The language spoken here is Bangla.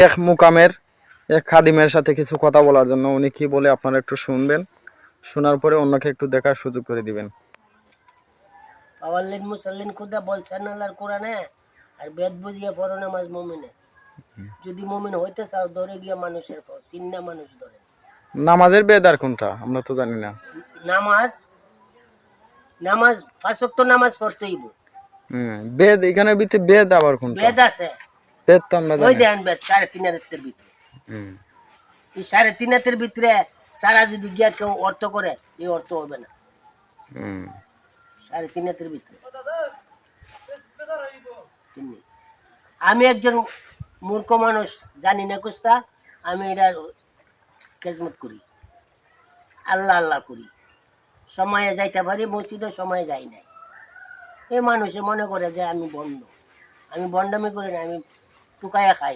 এক মুকামের এক খাদিমের সাথে কিছু কথা বলার জন্য। উনি কি বলে আপনারা একটু শুনবেন, শোনার পরে অন্যকে একটু দেখার সুযোগ করে দিবেন। আওয়াল্লিন মুসাল্লিন খুদা বলছেন আল্লাহর কোরআনে, আর বেদ বুঝিয়ে পড়ো নামাজ মুমিনে। যদি মুমিন হইতে চাও ধরে গিয়া মানুষের পাও, চিন্না মানুষ ধরে। নামাজের বেদার কোনটা আমরা তো জানি না। নামাজ নামাজ পাঁচ ওয়াক্ত নামাজ পড়তেই বেদ এখানের ভিতরে বেদ আবার কোনটা? বেদ আছে, বেদ তো আমরা ওই জানি। দেন বেদ 3.5 হাতের ভিতরে। এই 3.5 হাতের ভিতরে সারা যদি গিয়া কেউ অর্থ করে, এই অর্থ হবে না। 3.5 হাতের ভিতরে আমি একজন মূর্খ মানুষ, জানি না কুস্তা, আমি এটা খেজমত করি, আল্লাহ আল্লাহ করি, সময়ে যাইতে পারি, মসজিদে সময়ে যাই নাই। এই মানুষে মনে করে যে আমি বন্ধ, আমি বন্ডামি করি না, আমি টুকাইয়া খাই।